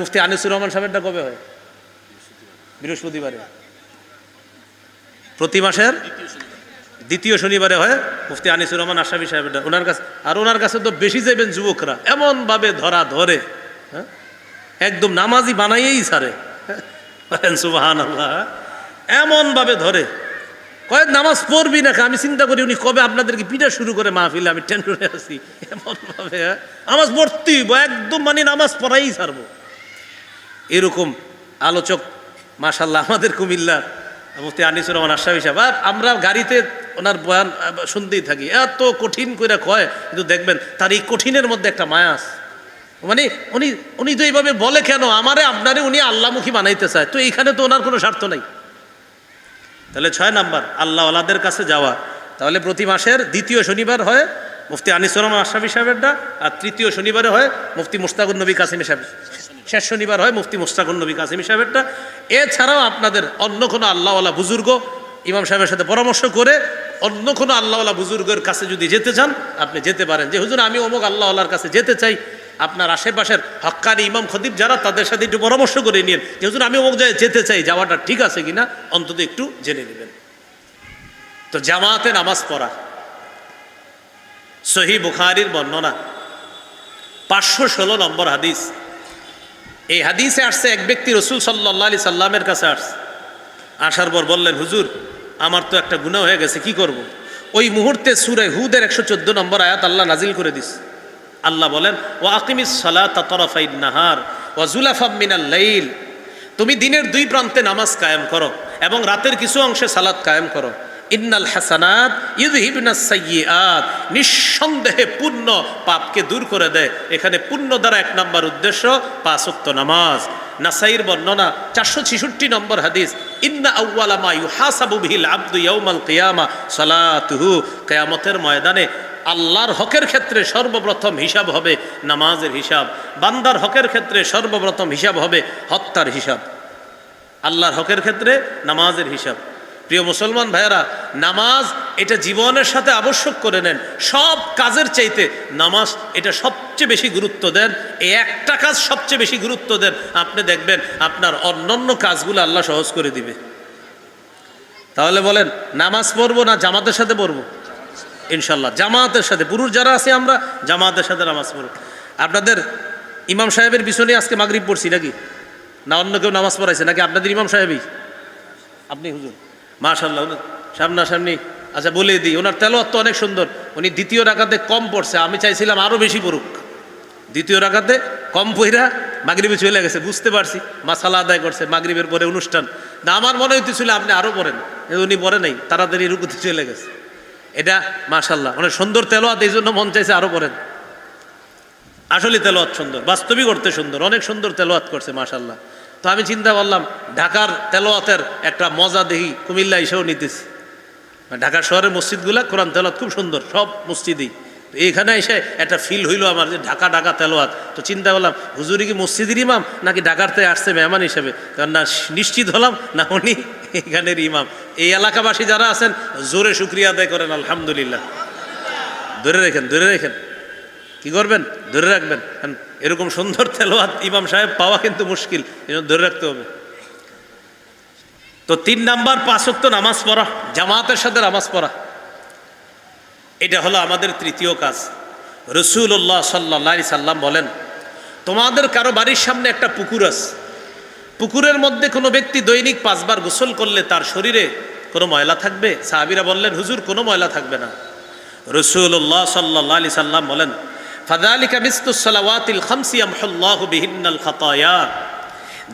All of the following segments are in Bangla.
মুফতি আনিসুর রহমান সাহেবটা কবে হয়? বৃহস্পতিবারে। প্রতি মাসের দ্বিতীয় শনিবারে হয় মুফতি আনিসুর রহমান আশরাফি সাহেবটা। ওনার কাছে ওনার কাছে তো বেশি যাইবেন যুবকরা, এমনভাবে ধরে হ্যাঁ, একদম নামাজি বানাইয়েই ছাড়ে। সুবহানাল্লাহ, এমনভাবে ধরে কয় নামাজ পড়বি না। আমি চিন্তা করি উনি কবে আপনাদেরকে পিঠা শুরু করে মাহফিলে, আমি টেনশনে আছি। এমনভাবে নামাজ পড়তেই একদম মানে নামাজ পড়াই ছাড়বো, এরকম আলোচক মাশাআল্লাহ আমাদের কুমিল্লার মুফতি আনিসুর রহমান আশরাফি সাহেব। আমরা গাড়িতে ওনার বয়ান শুনতেই থাকি, এত কঠিন করে কয়, কিন্তু দেখবেন তার এই কঠিনের মধ্যে একটা মায়া আছে। মানে উনি তো এইভাবে বলে কেন, আপনারে উনি আল্লাহমুখী বানাইতে চায়, তো এইখানে তো ওনার কোনো স্বার্থ নাই। তাহলে 6 নাম্বার আল্লাহওয়ালাদের কাছে যাওয়া। তাহলে প্রতি মাসের দ্বিতীয় শনিবার হয় মুফতি আনিসুর রহমান আশরাফি সাহেবেরটা, আর তৃতীয় শনিবারে হয় মুফতি মুশতাকুন নবী কাসেমি সাহেব, শেষ শনিবার হয় মুফতি মুশতাকুন নবী কাসেমি সাহেবেরটা। এছাড়াও আপনাদের অন্য কোনো আল্লাহওয়ালা বুজুর্গ ইমাম সাহেবের সাথে পরামর্শ করে অন্য কোনো আল্লাহওয়ালা বুজুর্গের কাছে যদি যেতে চান আপনি যেতে পারেন, যে হুজুর আমি অমুক আল্লাহওয়ালার কাছে যেতে চাই। আপনার আশেপাশের হক্কানি ইমাম খতিব যারা, তাদের সাথে একটু পরামর্শ করে নিন যে হুজুর আমি অমুক জায়গায় যেতে চাই, যাওয়াটা ঠিক আছে কিনা অন্তত একটু জেনে নেবেন। তো জামাতে নামাজ পড়া, সহিহ বুখারীর বর্ণনা 516 নম্বর হাদিস। এই হাদিসে আসছে এক ব্যক্তি রাসূল সাল্লাল্লাহু আলাইহি সাল্লামের কাছে আসছে, আসার পর বললেন হুজুর আমার তো একটা গুনাহ হয়ে গেছে, কি করব? ওই মুহূর্তে সূরা হুদের 114 নম্বর আয়াত আল্লাহ নাজিল করে দিস। আল্লাহ বলেন ওয়া আকিমিস সালাতা তারাফাইন নাহার ওয়া যুলাফাম মিনাল লাইল, তুমি দিনের 2 প্রান্তে নামাজ কায়েম করো এবং রাতের কিছু অংশে সালাত কায়েম করো। ইন্নাল হাসানাত ইউযহিবনাস সাইয়্যাত, নিঃসন্দেহে পুণ্য পাপকে দূর করে দেয়। এখানে পুণ্য দ্বারা 1 নম্বর উদ্দেশ্য 5 ওয়াক্ত নামাজ। নাসাইর বর্ণনা 466 নম্বর হাদিস, ইন্না আউওয়ালা মা ইউহাসাবু বিহিল আবদু ইয়াউমাল কিয়ামা সালাতুহু, কিয়ামতের ময়দানে আল্লাহর হকের ক্ষেত্রে সর্বপ্রথম হিসাব হবে নামাজের হিসাব, বান্দার হকের ক্ষেত্রে সর্বপ্রথম হিসাব হবে হত্যার হিসাব। আল্লাহর হকের ক্ষেত্রে নামাজের হিসাব। প্রিয় মুসলমান ভাইয়েরা, নামাজ এটা জীবনের সাথে আবশ্যক করে নেন। সব কাজের চাইতে নামাজ এটা সবচেয়ে বেশি গুরুত্ব দেন। এই একটা কাজ সবচেয়ে বেশি গুরুত্ব দেন, আপনি দেখবেন আপনার অন্যান্য কাজগুলো আল্লাহ সহজ করে দিবে। তাহলে বলেন নামাজ পড়বো না জামাতের সাথে পড়বো? ইনশাল্লাহ জামাতের সাথে। পুরুষ যারা আছে আমরা জামাতের সাথে নামাজ পড়ব। আপনাদের ইমাম সাহেবের পিছনে আজকে মাগরিব পড়ছি নাকি, না অন্য কেউ নামাজ পড়াইছে নাকি? আপনাদের ইমাম সাহেবই আপনি হুজুর? মাশাআল্লাহ, সামনাসামনি। আচ্ছা বলে দিই, ওনার তেলাওয়াত তো অনেক সুন্দর। উনি দ্বিতীয় রাকাতে কম পড়ছে, আমি চাইছিলাম আরও বেশি পড়ুক। দ্বিতীয় রাকাতে কম পড়া মাগরিবে চলে গেছে, বুঝতে পারছি মাসালা আদায় করছে, মাগরিবের পরে অনুষ্ঠান। না আমার মনে হইতেছিল আপনি আরও পড়েন, উনি পড়ে নাই, তাড়াতাড়ি রুকুতে চলে গেছে। এটা মাশাআল্লাহ অনেক সুন্দর তেলাওয়াত, এই জন্য মন চাইছে আরও পড়েন। আসলে তেলাওয়াত সুন্দর, বাস্তবিক করতে সুন্দর, অনেক সুন্দর তেলাওয়াত করছে মাশাআল্লাহ। তো আমি চিন্তা করলাম ঢাকার তেলাওয়াতের একটা মজা দেখি কুমিল্লা এসেও নিতেছি। ঢাকা শহরের মসজিদগুলা কোরআন তেলাওয়াত খুব সুন্দর, সব মসজিদেই। তো এইখানে এসে একটা ফিল হইলো আমার যে ঢাকা তেলাওয়াত। তো চিন্তা করলাম হুজুরি কি মসজিদের ইমাম নাকি ঢাকার থেকে আসছে মেহমান হিসেবে, কারণ না নিশ্চিত হলাম না উনি এখানের ইমাম। এই এলাকাবাসী যারা আছেন জোরে শুকরিয়া আদায় করেন আলহামদুলিল্লাহ। ধরে রেখেন কি করবেন, ধরে রাখবেন। এরকম সুন্দর তেলাওয়াত ইমাম সাহেব পাওয়া কিন্তু মুশকিল, এজন্য ধরে রাখতে হবে। তো 3 নাম্বার 5 ওয়াক্ত নামাজ পড়া, জামাতের সাথে নামাজ পড়া, এটা হলো আমাদের তৃতীয় কাজ। রাসূলুল্লাহ সাল্লাল্লাহু আলাইহি সাল্লাম বলেন তোমাদের কারো বাড়ির সামনে একটা পুকুর আছে, পুকুরের মধ্যে কোনো ব্যক্তি দৈনিক 5 বার গোসল করলে তার শরীরে কোনো ময়লা থাকবে? সাহাবীরা বললেন হুজুর কোনো ময়লা থাকবে না। রাসূলুল্লাহ সাল্লাল্লাহু আলাইহি সাল্লাম বলেন ফাযালিকা মিসলুস সালাওয়াতিল খামসি ইয়ামহুল্লাহু বিহিন্নাল খাতায়া,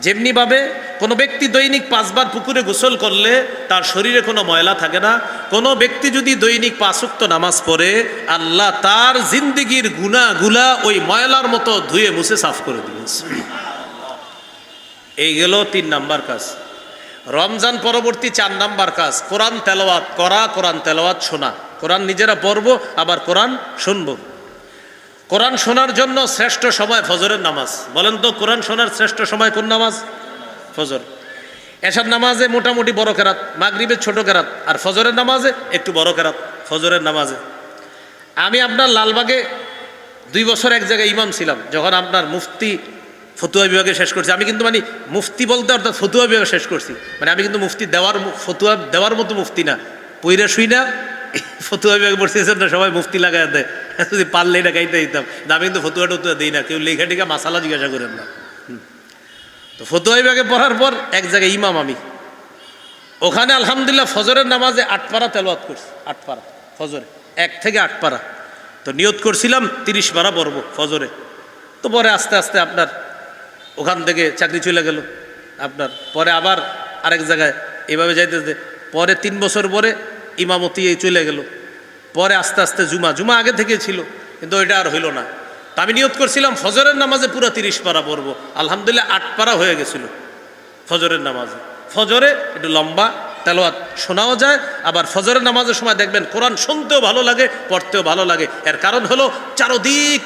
যেমনিভাবে কোনো ব্যক্তি দৈনিক 5 বার পুকুরে গোসল করলে তার শরীরে কোনো ময়লা থাকে না, কোনো ব্যক্তি যদি দৈনিক 5 ওয়াক্ত নামাজ পড়ে আল্লাহ তার জিন্দেগির গুনাহগুলা ওই ময়লার মতো ধুয়ে মুছে সাফ করে দিবেন। এই গেল 3 নাম্বার কাজ। রমজান পরবর্তী 4 নাম্বার কাজ কোরআন তেলাওয়াত করা, কোরআন তেলাওয়াত শোনা। কোরআন নিজেরা পড়বো আবার কোরআন শুনবো। কোরআন শোনার জন্য শ্রেষ্ঠ সময় ফজরের নামাজ। বলেন তো কোরআন শোনার শ্রেষ্ঠ সময় কোন নামাজ? ফজর। এশার নামাজে মোটামুটি বড় কেরাত, মাগরিবের ছোট কেরাত, আর ফজরের নামাজে একটু বড় কেরাত। ফজরের নামাজে আমি আপনার লালবাগে 2 বছর এক জায়গায় ইমাম ছিলাম, যখন আপনার মুফতি ফতুয়া বিভাগে শেষ করছি। আমি কিন্তু মানে মুফতি বলতে অর্থাৎ ফতুয়া বিভাগে শেষ করছি, মানে আমি কিন্তু মুফতি দেওয়ার ফতুয়া দেওয়ার মতো মুফতি না, পইরা শুই না ফতুয়া বিভাগে পড়তেছেন না, সবাই মুফতি লাগাই দেয়, যদি পারলে এটা গাইতে দিতাম। আমি কিন্তু ফতুয়া টতুয়া দিই না, কেউ লেখা টেখা মাসালা জিজ্ঞাসা করেন না। তো ফতুয়া বিভাগে পড়ার পর এক জায়গায় ইমাম আমি, ওখানে আলহামদুলিল্লাহ ফজরের নামাজে 8 পারা তেলাওয়াত করছি, 8 পারা ফজরে, 1 থেকে 8 পারা। তো নিয়ত করছিলাম 30 পারা পড়বো ফজরে। তো পরে আস্তে আস্তে আপনার ওখান থেকে চাকরি চলে গেল আপনার, পরে আবার আরেক জায়গায় এভাবে যাইতে পরে 3 বছর পরে ইমামতি চলে গেল। পরে আস্তে আস্তে জুমা আগে থেকে ছিল, কিন্তু ওইটা আর হইল না। তা আমি নিয়ত করছিলাম ফজরের নামাজে পুরো 30 পারা পড়বো, আলহামদুলিল্লাহ 8 পারা হয়ে গেছিল ফজরের নামাজে। ফজরে একটু লম্বা তেলাওয়াত শোনাও যায়, আবার ফজরের নামাজের সময় দেখবেন কোরআন শুনতেও ভালো লাগে, পড়তেও ভালো লাগে। এর কারণ হলো চারদিক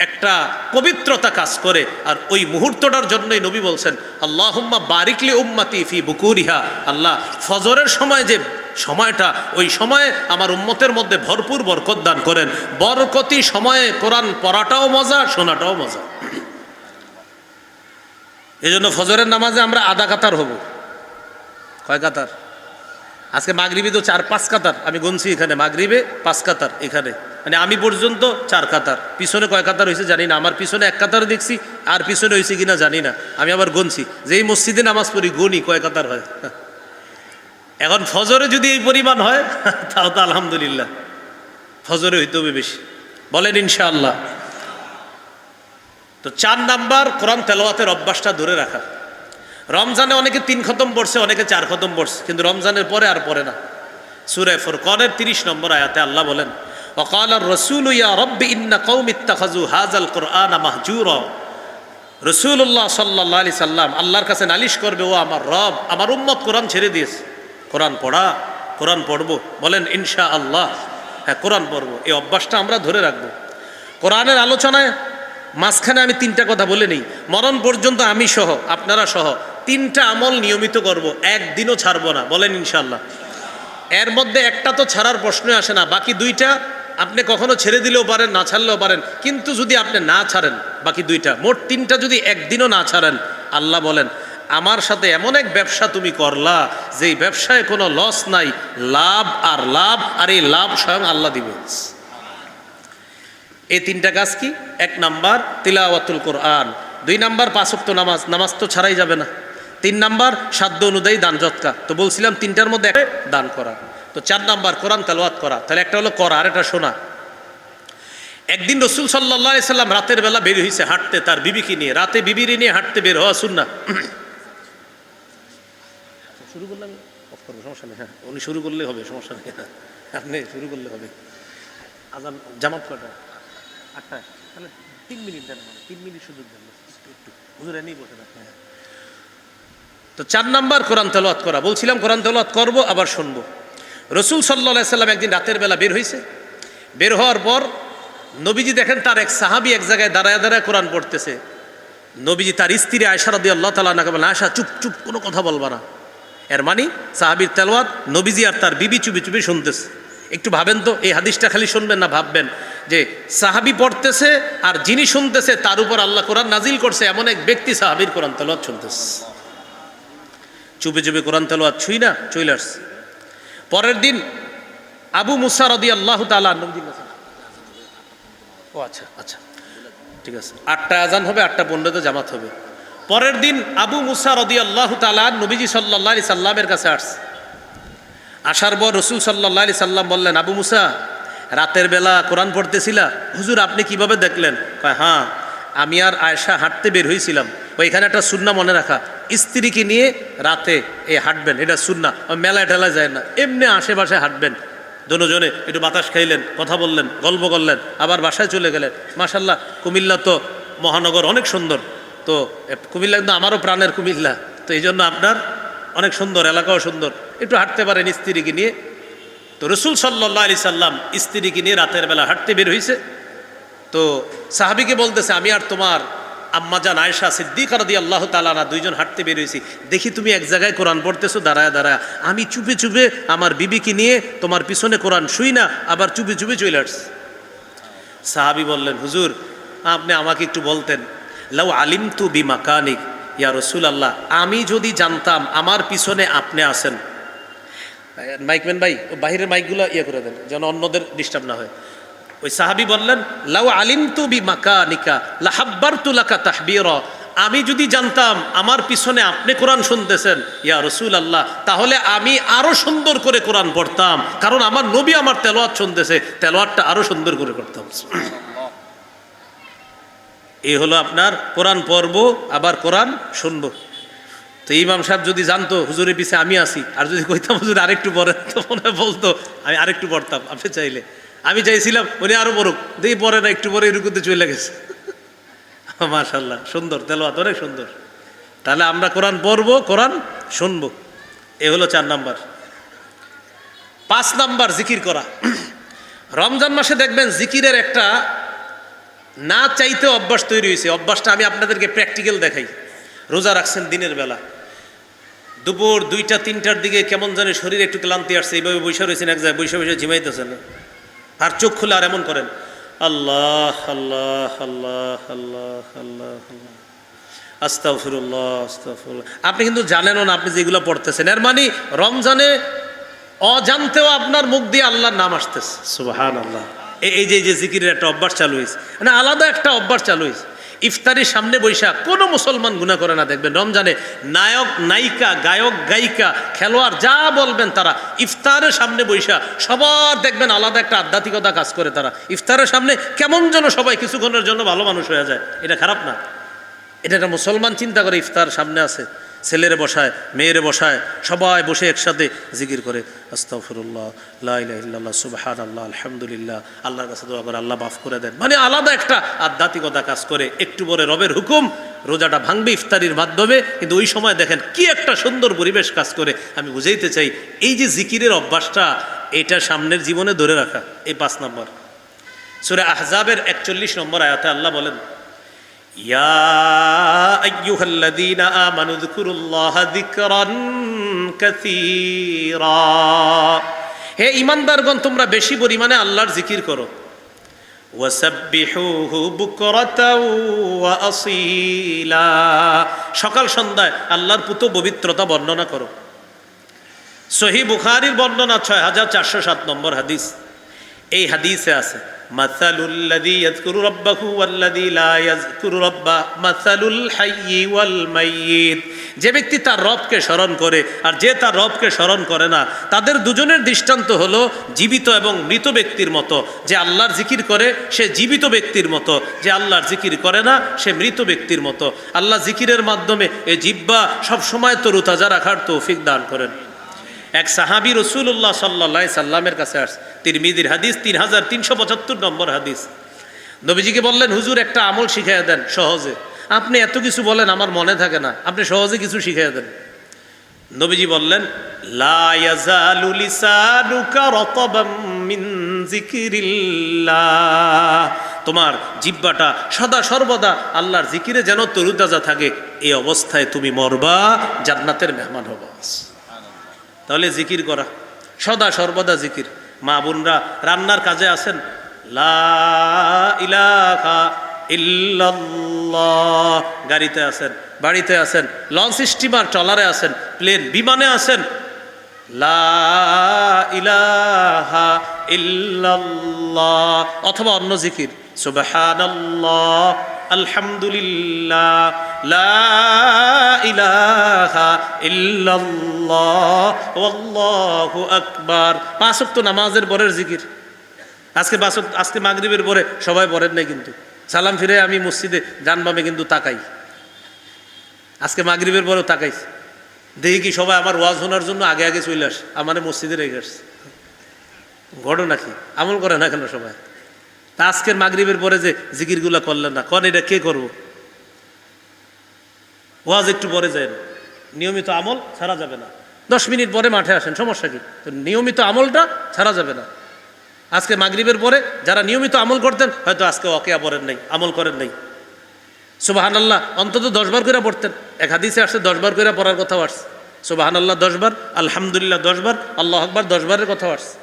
একটা পবিত্রতা কাজ করে। আর ওই মুহূর্তটার জন্যই নবী বলছেন, আল্লাহুম্মা বারিকলি উম্মতি ফি বুকুরিহা, আল্লাহ ফজরের সময় যে সময়টা, ওই সময়ে আমার উম্মতের মধ্যে ভরপুর বরকত দান করেন। বরকতি সময়ে কোরআন পড়াটাও মজা, শোনাটাও মজা। এই জন্য ফজরের নামাজে আমরা আধা কাতার হব। কয় কাতার? আজকে মাগরিবে তো 4-5 কাতার আমি গুনছি, এখানে মাগরিবে 5 কাতার, এখানে মানে আমি পর্যন্ত 4 কাতার। পিছনে কয় কাতার হয়েছে জানি না, আমার পিছনে 1 কাতার দেখছি, আর পিছনে হয়েছে কিনা জানি না, আমি আবার গুনছি। যেই মসজিদে নামাজ পড়ি গুনি কয় কাতার হয়। এখন ফজরে যদি এই পরিমাণ হয় তাও তো আলহামদুলিল্লাহ, ফজরে হইতে হবে বেশি, বলেন ইনশাআল্লাহ। তো 4 নাম্বার কোরআন তেলাওয়াতের অভ্যাসটা ধরে রাখা। রমজানে অনেকে 3 খতম পড়ছে, অনেকে 4 খতম পড়ছে, কিন্তু রমজানের পরে আর পড়ে না। সূরা ফুরকানের 30 নম্বর আয়াতে আল্লাহ বলেন, ওয়াকালা রাসূলু ইয়া রাব্বি ইন্না কওমি ইত্তাখাযু হাযাল কুরআনা মাহজুরা। রাসূলুল্লাহ সাল্লাল্লাহু আলাইহি সাল্লাম আল্লাহর কাছে নালিশ করবে, ও আমার রব, আমার উম্মত কোরআন ছেড়ে দিয়েছে। কোরআন পড়া, কোরআন পড়বো, বলেন ইনশাআল্লাহ। হ্যাঁ, কোরআন পড়বো, এই অভ্যাসটা আমরা ধরে রাখবো। কোরআনের আলোচনায় মাঝখানে আমি 3টা কথা বলে নেই, মরণ পর্যন্ত আমি সহ আপনারা সহ 3টা আমল নিয়মিত করব, একদিনও ছাড়বো না, বলেন ইনশাআল্লাহ। এর মধ্যে একটা তো ছাড়ার প্রশ্নই আসে না, বাকি 2টা আপনি কখনো ছেড়ে দিলেও পারেন, না ছাড়লেও পারেন। কিন্তু যদি আপনি না ছাড়েন বাকি 2টা, মোট 3টা যদি একদিনও না ছাড়েন, আল্লাহ বলেন আমার সাথে এমন এক ব্যবসা তুমি করলা যেই ব্যবসায় কোনো লস নাই, লাভ আর লাভ, আর এই লাভ স্বয়ং আল্লাহ দিবে। এই 3টা কাজ কি? 1 নাম্বার তিলাওয়াতুল কোরআন, 2 নাম্বার 5 ওয়াক্ত নামাজ, নামাজ তো ছাড়াই যাবে না, 3 নাম্বার সাধ্য অনুযায়ী দান যৎকা। তো বলছিলাম 3টার মধ্যে একটা দান করা। তো 4 নাম্বার কোরআন তেলাওয়াত করা। তাহলে একটা হলো করা, আর একটা শোনা। একদিন রাসূল সাল্লাল্লাহু আলাইহি সাল্লাম রাতের বেলা বের হইছে হাঁটতে তার বিবিকে নিয়ে। রাতে বিবিরে নিয়ে হাঁটতে বের হওয়া সুন্নাহ। শুরু করলাম, অফ করবো, সমস্যা নেই। হ্যাঁ, উনি শুরু করলে হবে, সমস্যা নেই, আপনি শুরু করলে হবে। আজান জামাত কয়টা? 8টায়। তাহলে 3 মিনিট দেন, 3 মিনিট সুযোগ দেন, একটু হুজুরে নিয়ে বসে রাখেন। তো 4 নাম্বার কোরআন তেলাওয়াত করা। বলছিলাম কোরআন তেলাওয়াত করবো আবার শুনবো। রাসূল সাল্লাল্লাহু আলাইহি সাল্লাম একদিন রাতের বেলা বের হয়েছে। বের হওয়ার পর নবীজি দেখেন তার এক সাহাবী এক জায়গায় দাঁড়ায় দাঁড়ায় কোরআন পড়তেছে। নবীজি তার স্ত্রী আয়েশা রাদিয়াল্লাহু তাআলা আনহাকে বলেন, আয়েশা চুপ চুপ, কোনো কথা বলবা না। এর মানে সাহাবীর তেলাওয়াত নবীজি আর তার বিবি চুপি চুপি শুনতেছে। একটু ভাবেন তো, এই হাদিসটা খালি শুনবেন না, ভাববেন যে সাহাবী পড়তেছে আর যিনি শুনতেছে তার উপর আল্লাহ কোরআন নাজিল করছে, এমন এক ব্যক্তি সাহাবীর কোরআন তেলাওয়াত শুনতেছে। চুপে চুপে কোরআন তেলাওয়াত ছুঁই না, চলে আসছে। পরের দিন আবু মুসা রাদিয়াল্লাহু তাআলা আনহু, ও আচ্ছা আচ্ছা ঠিক আছে, 8টায় আজান হবে, 8:15 জামাত হবে। পরের দিন আবু মুসা রাদিয়াল্লাহু তাআলা নবীজি সাল্লাল্লাহু আলাইহি সাল্লামের কাছে আসছে। আসার পর রাসূল সাল্লাল্লাহু আলাইহি সাল্লাম বললেন, আবু মুসা রাতের বেলা কোরআন পড়তেছিলা? হুজুর আপনি কিভাবে দেখলেন? কয় হ্যাঁ, আমি আর আয়েশা হাঁটতে বের হয়েছিলাম। ওইখানে একটা সুন্নাহ মনে রাখা, স্ত্রীকে নিয়ে রাতে হাঁটবেন, এটা সুন্নাহ। মেলায় টেলা যায় না, এমনি আশেপাশে হাঁটবেন, দুজনে একটু বাতাস খাইলেন, কথা বললেন, গল্প করলেন, আবার বাসায় চলে গেলেন। মাশাআল্লাহ, কুমিল্লা তো মহানগর অনেক সুন্দর। তো কুমিল্লা কিন্তু আমারও প্রাণের কুমিল্লা, তো এই জন্য আপনার অনেক সুন্দর, এলাকাও সুন্দর, একটু হাঁটতে পারেন স্ত্রীকে নিয়ে। তো রাসূল সাল্লাল্লাহু আলাইহি সাল্লাম স্ত্রীকে নিয়ে রাতের বেলা হাঁটতে বের হয়েছে। তো সাহাবীকে বলতেছে, আমি আর তোমার আম্মাজান আয়েশা সিদ্দিকা রাদিয়াল্লাহু তাআলা আনহা 2জন হাঁটতে বের হয়েছি, দেখি তুমি এক জায়গায় কোরআন পড়তেছো দাঁড়ায় দাঁড়ায়। আমি চুপে চুপে আমার বিবিকে নিয়ে তোমার পিছনে কোরআন শুই না, আবার চুপে চুপে চলে আসছি। সাহাবী বললেন, হুজুর আপনি আমাকে একটু বলতেন, লাউ আলিমতু বিমাকানিক ইয়া রাসূলুল্লাহ, আমি যদি জানতাম আমার পিছনে আপনি আছেন। মাইকম্যান ভাই বাহিরের মাইকগুলো ইয়ে করে দেন যেন অন্যদের ডিস্টার্ব না হয়। ওই সাহাবী বললেন, লাউ আলিমতু বিমাকানিকা লাহাব্বারতু লাকা তাহবীরা, আমি যদি জানতাম আমার পিছনে আপনি কোরআন শুনতেছেন ইয়া রাসূলুল্লাহ, তাহলে আমি আরো সুন্দর করে কোরআন পড়তাম, কারণ আমার নবী আমার তেলাওয়াত শুনতেছে, তেলাওয়াতটা আরো সুন্দর করে করতাম। এই হলো আপনার কোরআন পড়বো আবার কোরআন শুনবো। তো ইমাম সাহেব যদি জানতো হুজুরের পিছে আমি আসি, আর যদি কইতাম হুজুর আরেকটু পড়েন, তো মনে হয় বলতো আমি আরেকটু পড়তাম। আপনি চাইলে, আমি চাইছিলাম উনি আরো পড়ুক, দেখি পড়ে না, একটু পরে এরকুতে চলে গেছে। মাশাআল্লাহ, সুন্দর তেলাওয়াত, অনেক সুন্দর। তাহলে আমরা কোরআন পড়বো, কোরআন শুনবো, এ হলো 4 নাম্বার। 5 নাম্বার জিকির করা। রমজান মাসে দেখবেন জিকিরের একটা না চাইতে অভ্যাস তৈরি হয়েছে। অভ্যাসটা আমি আপনাদেরকে প্র্যাকটিক্যাল দেখাই। রোজা রাখছেন দিনের বেলা, দুপুর 2টা-3টার দিকে কেমন জানি শরীরে একটু ক্লান্তি আসছে, এইভাবে বৈশা রয়েছেন এক জায়গায়, বৈশা বৈশা ঝিমাইতেছেন, আর চোখ খুলে আর এমন করেন আল্লাহ আল্লাহ আল্লাহ আল্লাহ আল্লাহ আল্লাহ আস্তাগফিরুল্লাহ আস্তাগফিরুল্লাহ। আপনি কিন্তু জানেনও না আপনি যেগুলো পড়তেছেন। এর মানে রমজানে অজান্তেও আপনার মুখ দিয়ে আল্লাহর নাম আসতেছে, সুবহানাল্লাহ। এই যে জিকিরের একটা অভ্যাস চালু হয়েছে, মানে আলাদা একটা অভ্যাস চালু হয়েছে। ইফতারির সামনে বৈশা কোনো মুসলমান গুনাহ করে না। দেখবেন রমজানে নায়ক নায়িকা, গায়ক গায়িকা, খেলোয়াড় যা বলবেন তারা ইফতারের সামনে বৈশা সবার দেখবেন আলাদা একটা আধ্যাত্মিকতা কাজ করে। তারা ইফতারের সামনে কেমন যেন সবাই কিছুক্ষণের জন্য ভালো মানুষ হয়ে যায়। এটা খারাপ না, এটা একটা মুসলমান চিন্তা করে ইফতার সামনে আছে, ছেলেরে বসায়, মেয়েরে বসায়, সবাই বসে একসাথে জিকির করে আস্তাগফিরুল্লাহ লা ইলাহা ইল্লাল্লাহ সুবহানাল্লাহ আলহামদুলিল্লাহ, আল্লাহর কাছে দোয়া করে আল্লাহ মাফ করে দেন। মানে আলাদা একটা আধ্যাত্মিকতা কাজ করে। একটু পরে রবের হুকুম, রোজাটা ভাঙবে ইফতারির মাধ্যমে, কিন্তু ওই সময় দেখেন কি একটা সুন্দর পরিবেশ কাজ করে। আমি বুঝাইতে চাই এই যে জিকিরের অভ্যাসটা, এটা সামনের জীবনে ধরে রাখা। এই 5 নম্বর। সূরা আহজাবের 41 নম্বর আয়াতে আল্লাহ বলেন, ইয়া আইয়ুহাল্লাযীনা আমানু যকুরুল্লাহা যিকরান কাসীরা, হে ঈমানদারগণ তোমরা বেশি পরিমাণে আল্লাহর জিকির করো। ওয়াসাব্বিহুহু বুকরাতাও ওয়া আসীলা, সকাল সন্ধ্যায় আল্লাহর পুত পবিত্রতা বর্ণনা করো। সহিহ বুখারীর বর্ণনা 6407 নম্বর হাদিস। এই হাদিসে আছে, মাসালুল্লাযী ইয়াযকুরু রাব্বাহু ওয়াল্লাযী লা ইয়াযকুরু রাব্বাহ মাসালুল হাইয়্যি ওয়াল মাইয়িত, যে ব্যক্তি তার রবকে স্মরণ করে আর যে তার রবকে স্মরণ করে না, তাদের দুজনের দৃষ্টান্ত হলো জীবিত এবং মৃত ব্যক্তির মতো। যে আল্লাহর জিকির করে সে জীবিত ব্যক্তির মতো, যে আল্লাহর জিকির করে না সে মৃত ব্যক্তির মতো। আল্লাহ জিকিরের মাধ্যমে এই জিহ্বা সবসময় তরুতাজা রাখার তৌফিক দান করেন। এক সাহাবী রাসূলুল্লাহ সাল্লাল্লাহু আলাইহি সাল্লামের কাছে আসছে, তিরমিজির হাদিস 3375 নম্বর হাদিস। নবীজিকে বললেন, হুজুর একটা আমল শিখাইয়া দেন সহজে, আপনি এত কিছু বলেন আমার মনে থাকে না, আপনি সহজে কিছু শিখাইয়া দেন। নবীজি বললেন, লা ইয়াজালু লিসানুকা রাতাবাম মিন যিকরিল্লাহ, তোমার জিহ্বাটা সদা সর্বদা আল্লাহর জিকিরে যেন তরুতাজা থাকে, এই অবস্থায় তুমি মরবা, জান্নাতের মেহমান হবা। তাহলে জিকির করা, সদা সর্বদা জিকির। মা বোনরা রান্নার কাজে আছেন, লা ইলাহা ইল্লাল্লাহ, গাড়িতে আছেন, বাড়িতে আছেন, লঞ্চ স্টিমার ট্রলারে আছেন, প্লেন বিমানে আছেন, লা ইলাহা ইল্লাল্লাহ, অথবা অন্য জিকির সুবহানাল্লাহ আলহামদুলিল্লাহ লা ইলাহা ইল্লাল্লাহ ওয়াল্লাহু আকবার। 5 ওয়াক্ত নামাজের পরের জিকির। আজকে মাগরিবের পরে সবাই পড়েন নাই, কিন্তু সালাম ফিরে আমি মসজিদে ডান বামে কিন্তু তাকাই। আজকে মাগরিবের পরেও তাকাইছি, দেখি কি সবাই আমার ওয়াজ শোনার জন্য আগে আগে চলে আসে, আমার মসজিদে রেখে আসছে। ঘটনা কি? আমল করে না কেন সবাই? আজকের মাগরিবের পরে যে জিকিরগুলা করলেন না, কন এটা কে করবো? ওয়াজ একটু পরে যায় না, নিয়মিত আমল ছাড়া যাবে না। 10 মিনিট পরে মাঠে আসেন, সমস্যা কি? নিয়মিত আমলটা ছাড়া যাবে না। আজকে মাগরিবের পরে যারা নিয়মিত আমল করতেন, হয়তো আজকে ওয়াকিয়া পড়েন নাই, আমল করেন নাই। সুবহানাল্লাহ অন্তত 10 বার করে পড়তেন। এক হাদিসে আসছে 10 বার করে পড়ার কথাও আসছে। সুবহানাল্লাহ 10 বার, আলহামদুলিল্লাহ 10 বার, আল্লাহু আকবার 10 বারের কথাও আসছে।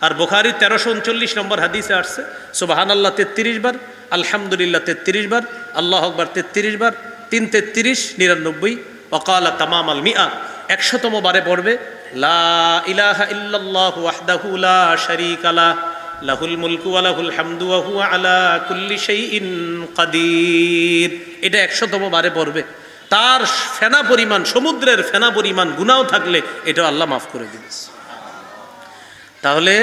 আর বুখারীর 1339 নম্বর হাদিসে আসছে সুবহানাল্লাহ 33 বার, আলহামদুলিল্লাহ 33 বার, আল্লাহু আকবার 33 বার, 3 33 99, ওয়াকালা তামামাল মিআ 100তম বারে পড়বে লা ইলাহা ইল্লাল্লাহু ওয়াহদাহু লা শারীকা লাহ লাহুল মুলকু ওয়া লাহুল হামদু ওয়া হুয়া আলা কুল্লি শাইইন কাদির। এটা 100তম বারে পড়বে। তার ফেনা পরিমাণ, সমুদ্রের ফেনা পরিমাণ গুনাহ থাকলে এটাও আল্লাহ মাফ করে দিবেন। তাহলে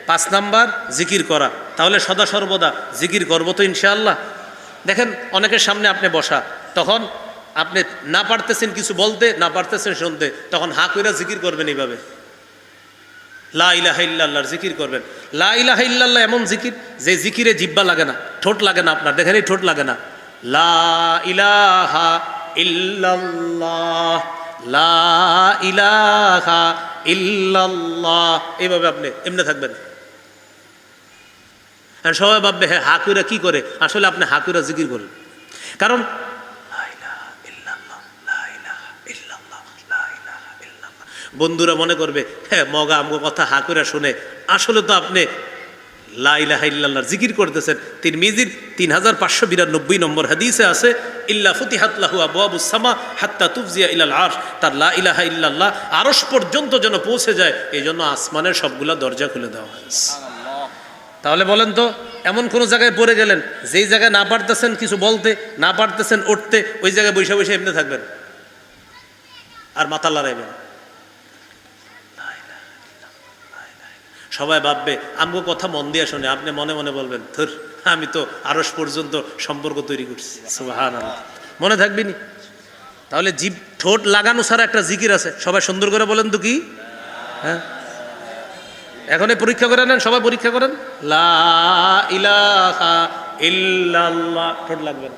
5 নাম্বার জিকির করা। তাহলে সদা সর্বদা জিকির করবো তো ইনশাআল্লাহ। দেখেন অনেকের সামনে আপনি বসা, তখন আপনি না পারতেছেন কিছু বলতে, না পারতেছেন শুনতে, তখন হা কইরা জিকির করবেন এইভাবে, লা ইলাহা ইল্লাল্লাহর জিকির করবেন। লা ইলাহা ইল্লাল্লাহ এমন জিকির যে জিকিরে জিহ্বা লাগে না, ঠোঁট লাগে না আপনার, দেখেন এই ঠোঁট লাগে না। লা ইলাহা ইল্লাল্লাহ, লা ইলাহা ইল্লাল্লাহ, এইভাবে আপনি এমনি থাকবেন। আর সবাই ভাববে হ্যাঁ হাকুরা কি করে, আসলে আপনি হাকুরা জিকির করেন। কারণ বন্ধুরা মনে করবে হ্যাঁ মগা আমগো কথা হাকুরা শুনে, আসলে তো আপনি লা ইলাহা ইল্লাল্লাহর জিকির করতেছেন। তিরমিজির 3592 নম্বর হাদিসে আছে ইল্লা ফুতিহাত লাহু আবওয়াবুস সামা হাত্তা তুফজিয়া ইলাল আরশ, তার লা ইলাহা ইল্লাল্লাহ আরশ পর্যন্ত যেন পৌঁছে যায়, এই জন্য আসমানের সবগুলা দরজা খুলে দেওয়া হয়েছে। তাহলে বলেন তো এমন কোন জায়গায় পড়ে গেলেন যেই জায়গায় না পারতেছেন কিছু বলতে, না পারতেছেন উঠতে, ওই জায়গায় বসে বসে এমনি থাকবেন আর মাথা লড়াইবেন। সবাই ভাববে আমগো কথা মন দিয়ে শুনে, আপনি মনে মনে বলবেন ধর আমি তো আরশ পর্যন্ত সম্পর্ক তৈরি করছি। সুবহানাল্লাহ, মনে থাকবি নি? তাহলে জিভ ঠোঁট লাগানো ছাড়া একটা জিকির আছে, সবাই সুন্দর করে বলেন তো কি? হ্যাঁ এখন পরীক্ষা করে নেন, সবাই পরীক্ষা করেন। লা ইলাহা ইল্লাল্লাহ, ঠোঁট লাগবেন।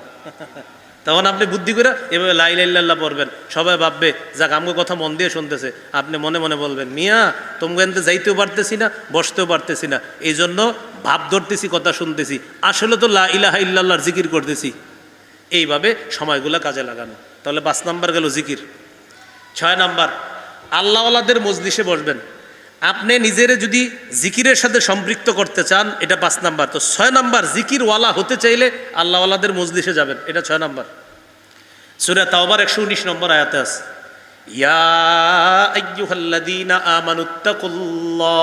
তখন আপনি বুদ্ধি করে এভাবে লা ইলাহা ইল্লাল্লাহ পড়বেন। সবাই ভাববে যাক আমগো কথা মন দিয়ে শুনতেছে। আপনি মনে মনে বলবেন মিয়া তোমরা এনতে যাইতেও পারতেছি না, বসতেও পারতেছি না, এই জন্য ভাব ধরতেছি, কথা শুনতেছি, আসলে তো লা ইলাহা ইল্লাল্লাহর জিকির করতেছি। এইভাবে সময়গুলো কাজে লাগানো। তাহলে 5 নাম্বার গেল জিকির। 6 নাম্বার আল্লাহওয়ালাদের মজলিসে বসবেন। আপনি নিজের যদি জিকিরের সাথে সম্পৃক্ত করতে চান, এটা 5 নাম্বার। তো 6 নাম্বার জিকিরওয়ালা হতে চাইলে আল্লাহওয়ালাদের মজলিসে যাবেন, এটা 6 নাম্বার। সূরা তাওবার 119 নম্বর আয়াতে আছে ইয়া আইয়ুহাল্লাযীনা আমানুত্তাকুল্লাহ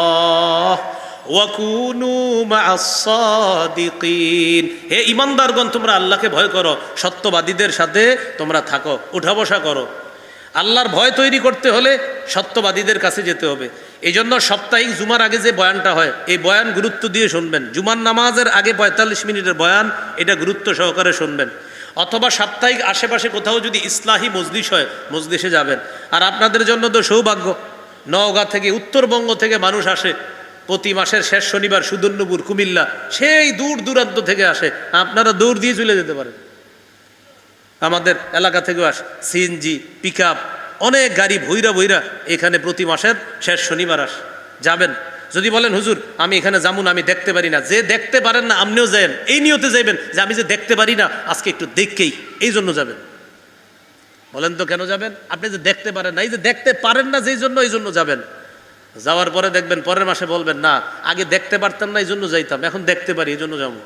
ওয়া কুনু মা'আস সাদিকিন। হে ঈমানদারগণ তোমরা আল্লাহকে ভয় করো, সত্যবাদীদের সাথে তোমরা থাকো, উঠা বসা করো। আল্লাহর ভয় তৈরি করতে হলে সত্যবাদীদের কাছে যেতে হবে। এই জন্য সাপ্তাহিক জুমার আগে যে বয়ানটা হয়, এই বয়ান গুরুত্ব দিয়ে শুনবেন। জুমার নামাজের আগে 45 মিনিটের বয়ান, এটা গুরুত্ব সহকারে শুনবেন। অথবা সাপ্তাহিক আশেপাশে কোথাও যদি ইসলাহি মজলিস হয়, মজলিসে যাবেন। আর আপনাদের জন্য তো সৌভাগ্য, নওগাঁ থেকে, উত্তরবঙ্গ থেকে মানুষ আসে প্রতি মাসের শেষ শনিবার, সুদর্ণপুর, কুমিল্লা, সেই দূর দূরান্ত থেকে আসে। আপনারা দৌড় দিয়ে চলে যেতে পারেন। আমাদের এলাকা থেকেও আসে সিএনজি, পিক আপ, অনেক গাড়ি ভৈরা ভৈরা এখানে প্রতি মাসের শেষ শনিবার আসে। যাবেন। যদি বলেন হুজুর আমি এখানে যাবো না, আমি দেখতে পারি না, যে দেখতে পারেন না আপনিও যাবেন, এই নিয়তে যাবেন যে আমি যে দেখতে পারি না আজকে একটু দেখকেই, এই জন্য যাবেন। বলেন তো কেন যাবেন? আপনি যে দেখতে পারেন না, এই যে দেখতে পারেন না যেই জন্য, এই জন্য যাবেন। যাওয়ার পরে দেখবেন পরের মাসে বলবেন না আগে দেখতে পারতাম না এই জন্য যাইতাম, এখন দেখতে পারি এই জন্য যাবো।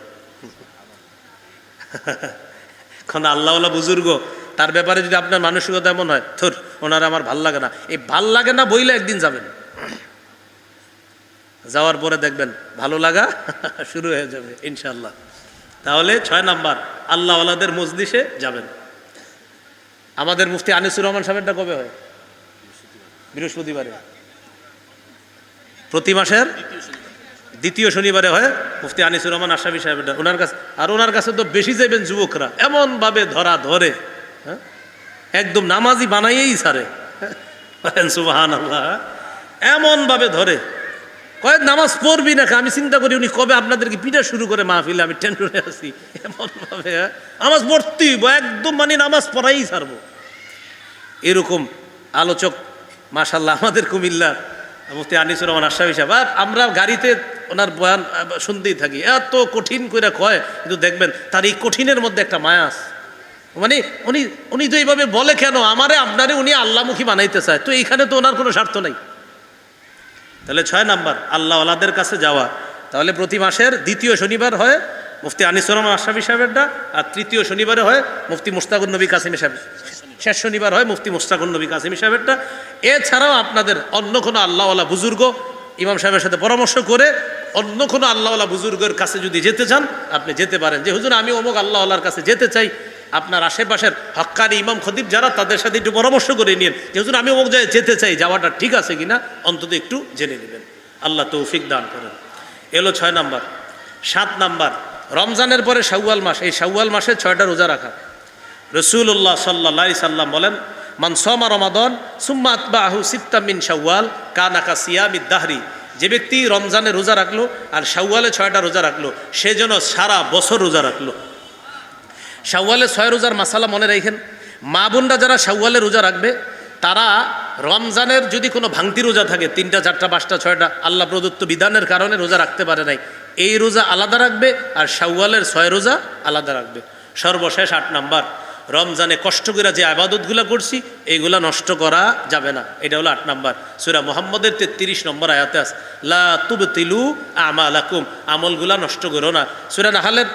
এখন আল্লাহওয়ালা বুজুর্গ, তার ব্যাপারে যদি আপনার মানসিকতা এমন হয় থুর ওনার আমার ভাল লাগে না, এই ভাল লাগে না বইলে একদিন যাবেন। যাওয়ার পরে দেখবেন ভালো লাগা শুরু হয়ে যাবে ইনশাআল্লাহ। তাহলে 6 নাম্বার আল্লাহওয়ালাদের মজলিসে যাবেন। আমাদের মুফতি আনিসুর রহমান সাহেবটা কবে হয়? বৃহস্পতিবারে, প্রতি মাসের দ্বিতীয় শনিবারে হয় মুফতি আনিসুর রহমান আশরাফি সাহেবটা। ওনার কাছে, আর ওনার কাছে তো বেশি যাইবেন যুবকরা, এমনভাবে ধরা ধরে, হ্যাঁ একদম নামাজি বানাইয়েই ছাড়ে। সুবহানাল্লাহ, এমনভাবে ধরে কয়েক নামাজ পড়বি না। আমি চিন্তা করি উনি কবে আপনাদেরকে পিঠা শুরু করে মাহফিলে, আমি টেনশনে আছি। এমনভাবে নামাজ পড়তেই একদম মানে নামাজ পড়াই ছাড়বো, এরকম আলোচক মাশাআল্লাহ আমাদের কুমিল্লার মুফতি আনিসুর রহমান আশরাফি সাহেব। আমরা গাড়িতে ওনার বয়ান শুনতেই থাকি, এত কঠিন করে কয়, কিন্তু দেখবেন তার এই কঠিনের মধ্যে একটা মায়া আছে। মানে উনি তো এইভাবে বলে কেন, আমারে আপনারে উনি আল্লাহমুখী বানাইতে চায়, তো এইখানে তো ওনার কোনো স্বার্থ নাই। তাহলে 6 নাম্বার আল্লাহওয়ালাদের কাছে যাওয়া। তাহলে প্রতি মাসের দ্বিতীয় শনিবার হয় মুফতি আনিসুর রহমান আশরাফি সাহেবেরটা, আর তৃতীয় শনিবারে হয় মুফতি মুশতাকুর নবী কাসিমি সাহেব, শেষ শনিবার হয় মুফতি মুশতাকুর নবী কাসিমি সাহেবেরটা। এছাড়াও আপনাদের অন্য কোনো আল্লাহওয়ালা বুজুর্গ ইমাম সাহেবের সাথে পরামর্শ করে অন্য কোনো আল্লাহওয়ালা বুজুর্গের কাছে যদি যেতে চান আপনি যেতে পারেন, যে হুজুর আমি অমুক আল্লাহওয়ালার কাছে যেতে চাই। আপনার আশেপাশের হক্কানি ইমাম খতিব যারা, তাদের সাথে একটু পরামর্শ করে নিন যে হুজুর আমি অমুক জায়গায় যেতে চাই, যাওয়াটা ঠিক আছে কিনা অন্তত একটু জেনে নেবেন। আল্লাহ তৌফিক দান করেন। এলো 6 নাম্বার। 7 নাম্বার, রমজানের পরে শাওয়াল মাস, এই শাওয়াল মাসে 6টা রোজা রাখা। রাসূলুল্লাহ সাল্লাল্লাহু আলাইহি সাল্লাম বলেন, মান সামা রমাদান সুম্মা আতবাহু সিত্তাম মিন শাওয়াল কানা কা সিয়ামিদ দাহরি। যে ব্যক্তি রমজানে রোজা রাখলো আর শাওয়ালে 6টা রোজা রাখলো, সে যেন সারা বছর রোজা রাখলো। শাওয়ালে 6 রোজার মাসালা মনে রাখেন। মা বোনরা যারা শাওয়ালে রোজা রাখবে, তারা রমজানের যদি কোনো ভাঙতি রোজা থাকে, 3টা 4টা 5টা 6টা আল্লাহ প্রদত্ত বিধানের কারণে রোজা রাখতে পারে নাই, এই রোজা আলাদা রাখবে, আর শাওয়ালের 6 রোজা আলাদা রাখবে। সর্বশেষ 8 নাম্বার, রমজানে কষ্ট করে যে আবাদতগুলো করছি এইগুলা নষ্ট করা যাবে না। এটা হলো 8 নাম্বার। সূরা মুহাম্মদের 33 নম্বর আয়াতে আছে, লা তুবতিলু আমালাকুম, আমলগুলা নষ্ট করো না। সূরা নাহলের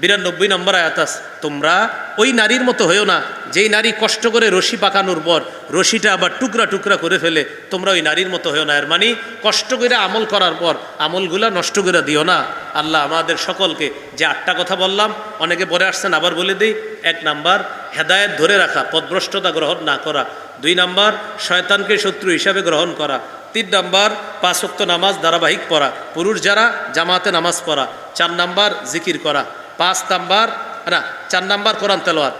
92 নম্বর আয়াত আছে, তোমরা ওই নারীর মতো হয়েও না যেই নারী কষ্ট করে রশি পাকানোর পর রশিটা আবার টুকরা টুকরা করে ফেলে, তোমরা ওই নারীর মতো হয়েও না। এর মানে কষ্ট করে আমল করার পর আমলগুলা নষ্ট করে দিও না। আল্লাহ আমাদের সকলকে, যে 8টা কথা বললাম অনেকে পরে আসছেন আবার বলে দিই। 1 নাম্বার, হেদায়েত ধরে রাখা, পথভ্রষ্টতা গ্রহণ না করা। 2 নাম্বার, শয়তানকে শত্রু হিসাবে গ্রহণ করা। 3 নাম্বার, 5 ওয়াক্ত নামাজ ধারাবাহিক পড়া, পুরুষ যারা জামাতে নামাজ পড়া। 4 নাম্বার, জিকির করা। 5 নাম্বার 4 নাম্বার কোরআন তেলাওয়াত,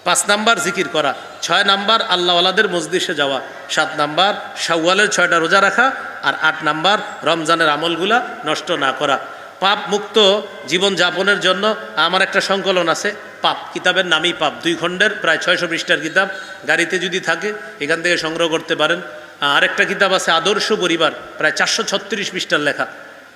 5 নাম্বার জিকির করা। 6 নাম্বার আল্লাহওয়ালাদের মজলিসে যাওয়া। 7 নাম্বার শাওয়ালের 6টা রোজা রাখা। আর 8 নাম্বার রমজানের আমলগুলা নষ্ট না করা। পাপ মুক্ত জীবন যাপনের জন্য আমার একটা সংকলন আছে, পাপ কিতাবের নামই পাপ, 2 খণ্ডের প্রায় 600 পৃষ্ঠার কিতাব। গাড়িতে যদি থাকে এখান থেকে সংগ্রহ করতে পারেন। আরেকটা কিতাব আছে আদর্শ পরিবার, প্রায় 436 পৃষ্ঠার লেখা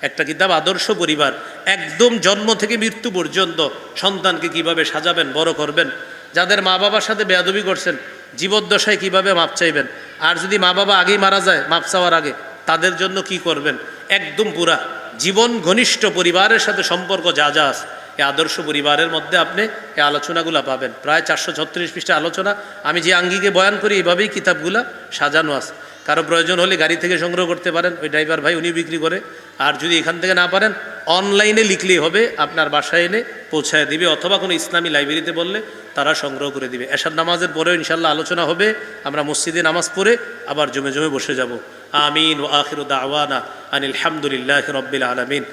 একটা কিতাব, আদর্শ পরিবার। একদম জন্ম থেকে মৃত্যু পর্যন্ত সন্তানকে কিভাবে সাজাবেন, বড় করবেন, যাদের মা বাবার সাথে বেয়াদবি করছেন জীবদ্দশায় কিভাবে মাপ চাইবেন, আর যদি মা বাবা আগেই মারা যায় মাপ চাওয়ার আগে তাদের জন্য কি করবেন, একদম পুরা জীবন ঘনিষ্ঠ পরিবারের সাথে সম্পর্ক যা যা আছে এই আদর্শ পরিবারের মধ্যে আপনি এই আলোচনাগুলো পাবেন। প্রায় 436 পৃষ্ঠা আলোচনা। আমি যে আঙ্গিকে বয়ান করি এইভাবেই কিতাবগুলা সাজানো আছে। কারো প্রয়োজন হলে গাড়ি থেকে সংগ্রহ করতে পারেন, ওই ড্রাইভার ভাই উনি বিক্রি করে। আর যদি এখান থেকে না পারেন অনলাইনে লিখলেই হবে, আপনার বাসায় এনে পৌঁছায় দিবে, অথবা কোনো ইসলামী লাইব্রেরিতে বললে তারা সংগ্রহ করে দিবে। এশার নামাজের পরেও ইনশাল্লাহ আলোচনা হবে। আমরা মসজিদে নামাজ পড়ে আবার জমে জমে বসে যাব। আমিন। ওয়া আখিরু দাওয়ানা আনিল হামদুলিল্লাহি রাব্বিল আলামিন।